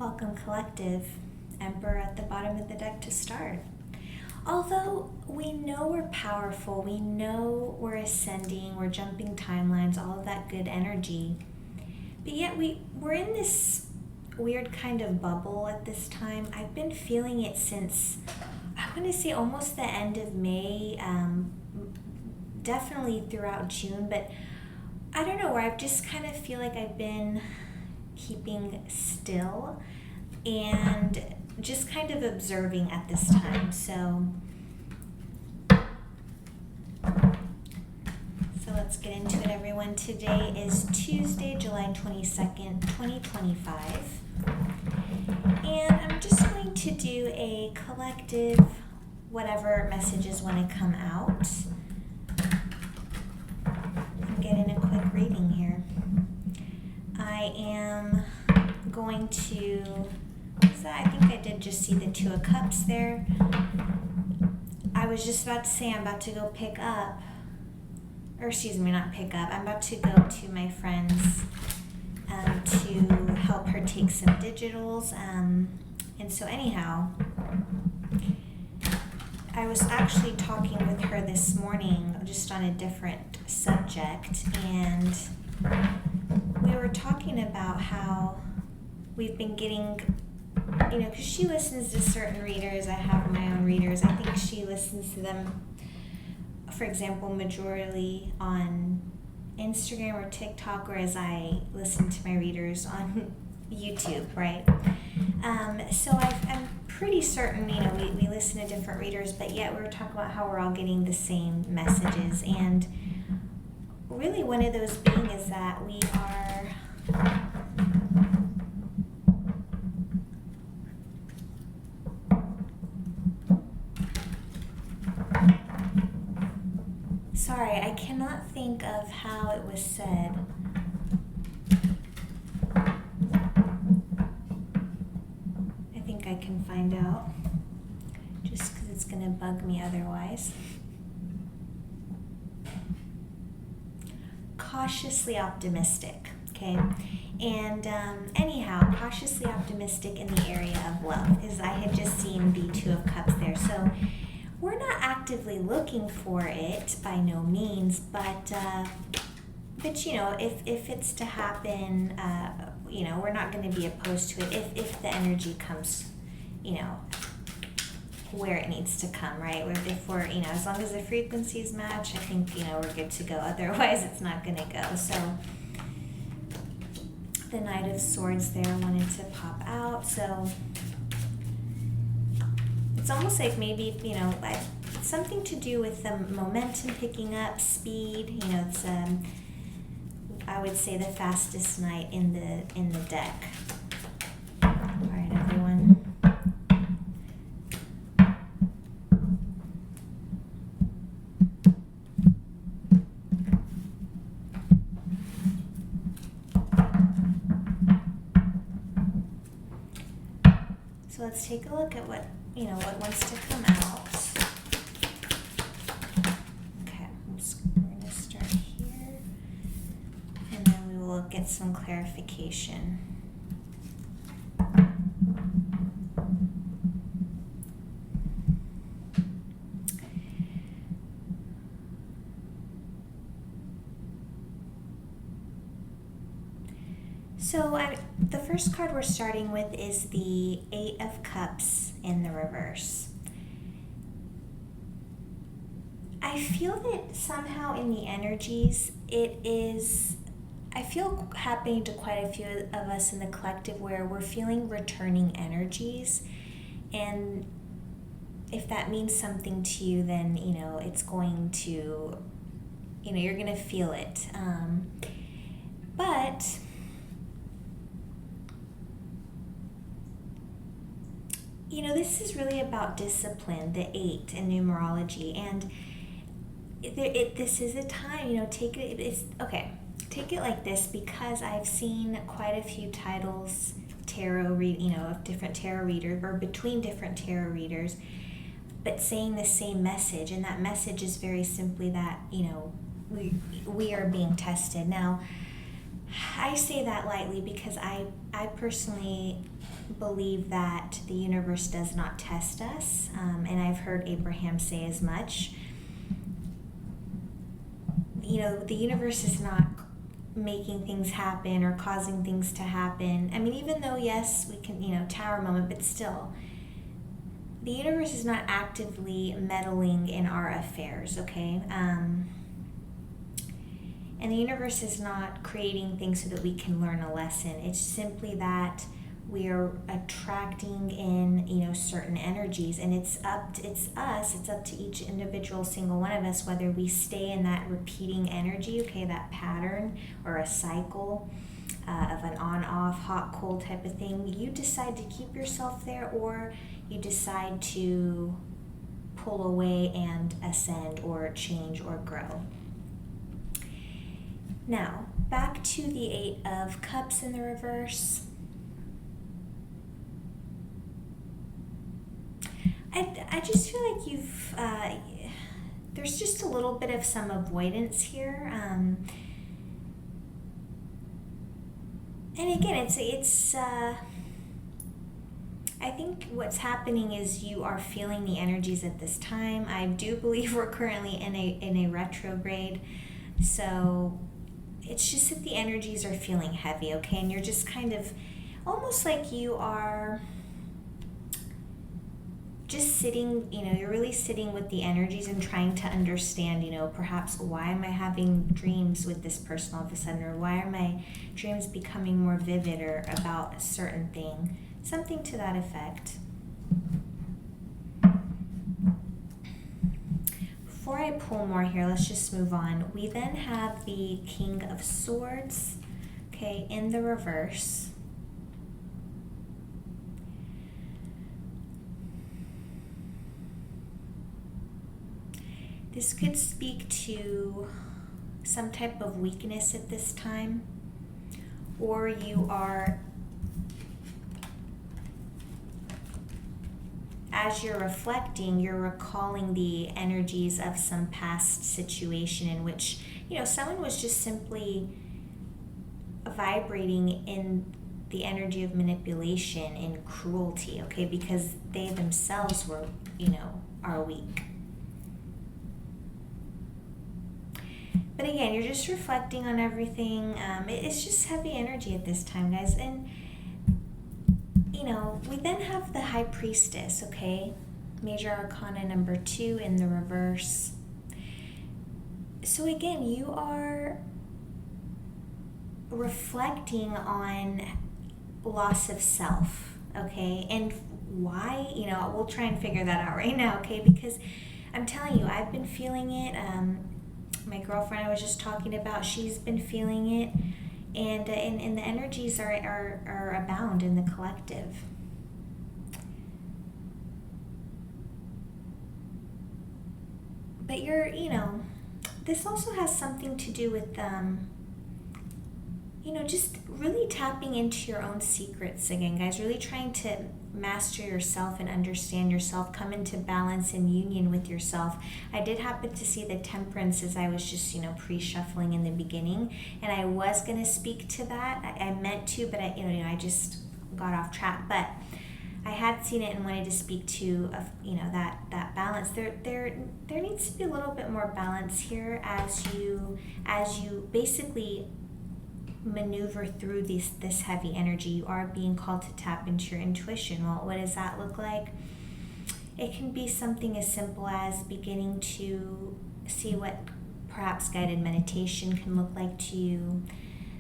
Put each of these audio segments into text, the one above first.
Welcome, Collective. Emperor at the bottom of the deck to start. Although we know we're powerful, we know we're ascending, we're jumping timelines, all of that good energy, but yet we're in this weird kind of bubble at this time. I've been feeling it since, I want to say almost the end of May, definitely throughout June, but I don't know, where I just kind of feel like I've been keeping still and just kind of observing at this time. So let's get into it, everyone. Today is Tuesday, July 22nd, 2025. And I'm just going to do a collective, whatever messages want to come out. And get in a quick reading here. I am going to, I think I did just see the Two of Cups there. I was just about to say I'm about to go pick up, or excuse me, not pick up. I'm about to go to my friend's to help her take some digitals. And so anyhow, I was actually talking with her this morning just on a different subject, and we were talking about how we've been getting, because she listens to certain readers. I have my own readers. I think she listens to them, for example, majorly on Instagram or TikTok, whereas I listen to my readers on YouTube, right? So I'm pretty certain, we listen to different readers, but yet we were talking about how we're all getting the same messages. And really one of those being is that we are sorry, I cannot think of how it was said. I think I can find out, just because it's going to bug me otherwise. Cautiously optimistic, okay? And anyhow, cautiously optimistic in the area of love, is I had just seen the Two of Cups there. So we're not actively looking for it by no means, but if it's to happen, we're not going to be opposed to it if the energy comes, where it needs to come, right? If we're, as long as the frequencies match, I think, we're good to go. Otherwise, it's not going to go. So the Knight of Swords there wanted to pop out. So it's almost like maybe, like something to do with the momentum picking up, speed. It's I would say the fastest knight in the deck. All right, everyone. So let's take a look at what wants to come out. Okay, we're going to start here, and then we will get some clarification. So the first card we're starting with is the Eight of Cups in the reverse. I feel that somehow in the energies, I feel happening to quite a few of us in the collective where we're feeling returning energies. And if that means something to you, then, it's going to, you're going to feel it. But this is really about discipline, the 8 in numerology, and this is a time, take it like this, because I've seen quite a few titles, of different tarot readers, or between different tarot readers, but saying the same message, and that message is very simply that, we are being tested. Now, I say that lightly because I personally believe that the universe does not test us, and I've heard Abraham say as much. The universe is not making things happen or causing things to happen. I mean, even though, yes, we can, tower moment, but still, the universe is not actively meddling in our affairs, okay? And the universe is not creating things so that we can learn a lesson. It's simply that we are attracting in, certain energies, and it's up to each individual single one of us whether we stay in that repeating energy, okay, that pattern or a cycle of an on-off, hot-cold type of thing. You decide to keep yourself there, or you decide to pull away and ascend or change or grow. Now, back to the Eight of Cups in the reverse. I just feel like there's just a little bit of some avoidance here. And again, it's I think what's happening is you are feeling the energies at this time. I do believe we're currently in a retrograde, so it's just that the energies are feeling heavy, okay? And you're just kind of almost like you are just sitting, you're really sitting with the energies and trying to understand, perhaps why am I having dreams with this person all of a sudden, or why are my dreams becoming more vivid or about a certain thing, something to that effect. Before I pull more here, let's just move on. We then have the King of Swords, okay, in the reverse. This could speak to some type of weakness at this time, or you are, as you're reflecting, you're recalling the energies of some past situation in which, someone was just simply vibrating in the energy of manipulation and cruelty, okay, because they themselves were, are weak. But again, you're just reflecting on everything. It's just heavy energy at this time, guys. And, we then have the High Priestess, okay? Major Arcana number 2 in the reverse. So again, you are reflecting on loss of self, okay? And why? We'll try and figure that out right now, okay? Because I'm telling you, I've been feeling it. My girlfriend I was just talking about, she's been feeling it, and the energies are abound in the collective. But this also has something to do with just really tapping into your own secrets again, guys, really trying to master yourself and understand yourself, come into balance and union with yourself. I did happen to see the Temperance as I was just, pre-shuffling in the beginning, and I was going to speak to that. I meant to, but I just got off track. But I had seen it and wanted to speak to, that balance. There needs to be a little bit more balance here as you basically maneuver through this heavy energy. You are being called to tap into your intuition. Well, what does that look like? It can be something as simple as beginning to see what perhaps guided meditation can look like to you.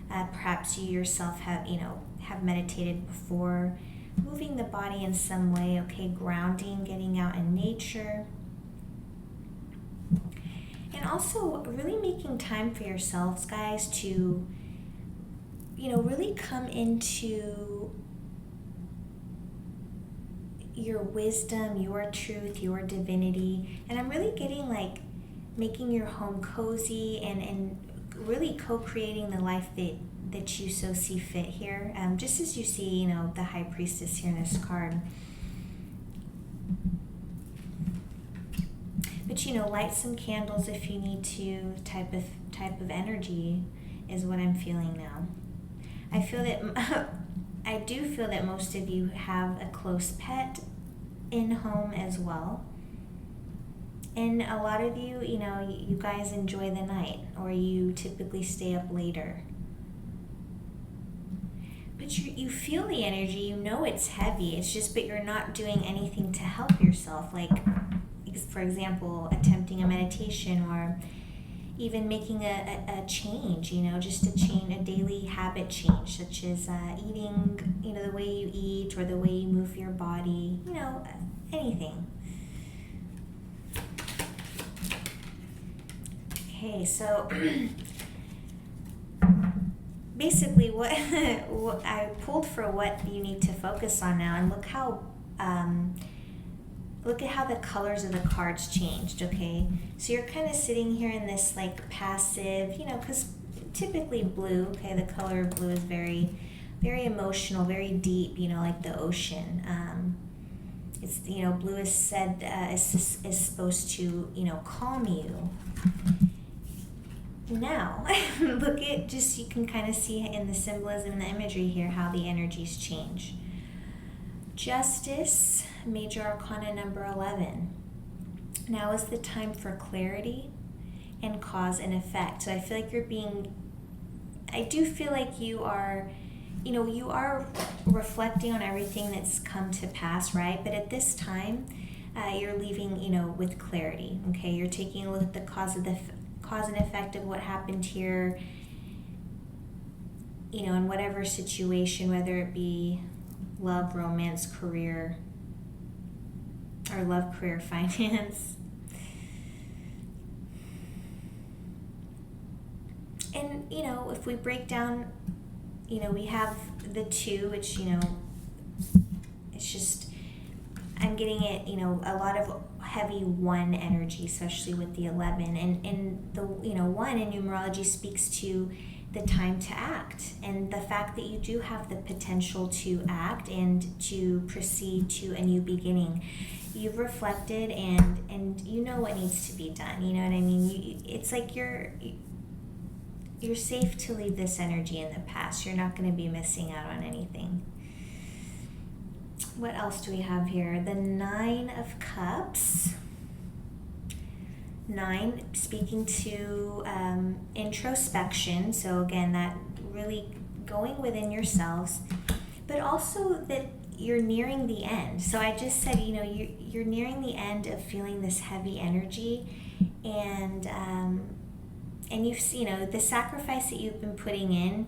Perhaps you yourself have meditated before. Moving the body in some way, okay, grounding, getting out in nature. And also really making time for yourselves, guys, to really come into your wisdom, your truth, your divinity. And I'm really getting making your home cozy and really co-creating the life that you so see fit here. Just as you see, the High Priestess here in this card. But light some candles if you need to. Type of energy is what I'm feeling now. I do feel that most of you have a close pet in home as well. And a lot of you, you guys enjoy the night, or you typically stay up later. But you feel the energy, you know it's heavy, but you're not doing anything to help yourself. Like, for example, attempting a meditation, or even making a change, just a daily habit change, such as eating, the way you eat, or the way you move your body, anything. Okay, so basically what I pulled for what you need to focus on now, and look at how the colors of the cards changed, okay? So you're kind of sitting here in this like passive, because typically blue, okay, the color of blue is very, very emotional, very deep, like the ocean. It's, blue is said, is supposed to, calm you. Now, look at you can kind of see in the symbolism and the imagery here how the energies change. Justice, Major Arcana number 11. Now is the time for clarity and cause and effect. So I feel like I do feel like you are reflecting on everything that's come to pass, right? But at this time, you're leaving, with clarity, okay? You're taking a look at the cause and effect of what happened here, in whatever situation, whether it be love, romance, career, or love, career, finance. And, if we break down, we have the 2, which, it's just, I'm getting it, a lot of heavy 1 energy, especially with the 11. And the, 1 in numerology speaks to the time to act, and the fact that you do have the potential to act and to proceed to a new beginning. You've reflected and you know what needs to be done. You know what I mean? It's like you're safe to leave this energy in the past. You're not going to be missing out on anything. What else do we have here? The 9 of Cups. 9 speaking to introspection. So again, that really going within yourselves, but also that you're nearing the end. So I just said, you're nearing the end of feeling this heavy energy, and you've, the sacrifice that you've been putting in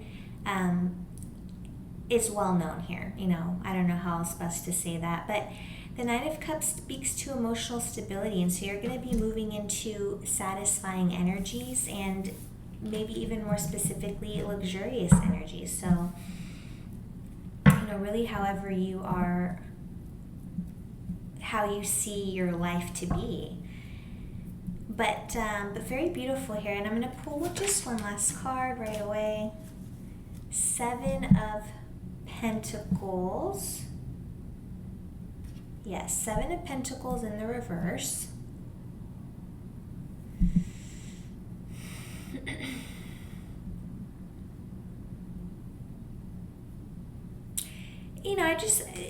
is well known here. I don't know how else best to say that, but the 9 of Cups speaks to emotional stability, and so you're going to be moving into satisfying energies, and maybe even more specifically, luxurious energies. So, really however you are, how you see your life to be. But very beautiful here, and I'm going to pull just one last card right away. 7 of Pentacles. Yes, 7 of Pentacles in the reverse.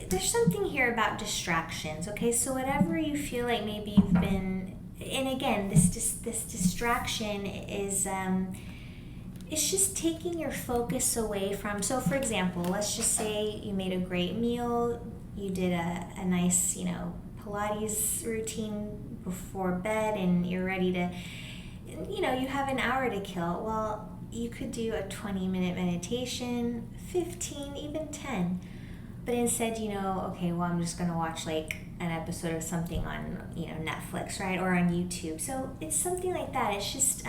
There's something here about distractions, okay? So whatever you feel like maybe you've been, and again, this distraction is, it's just taking your focus away from, so for example, let's just say you made a great meal, you did a nice, Pilates routine before bed, and you're ready to, you have an hour to kill. Well, you could do a 20-minute meditation, 15, even 10. But instead, okay, well, I'm just going to watch like an episode of something on, Netflix, right? Or on YouTube. So it's something like that. It's just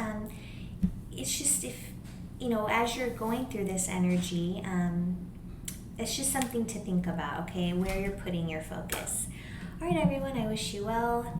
if, as you're going through this energy, it's just something to think about, okay, where you're putting your focus. All right, everyone, I wish you well.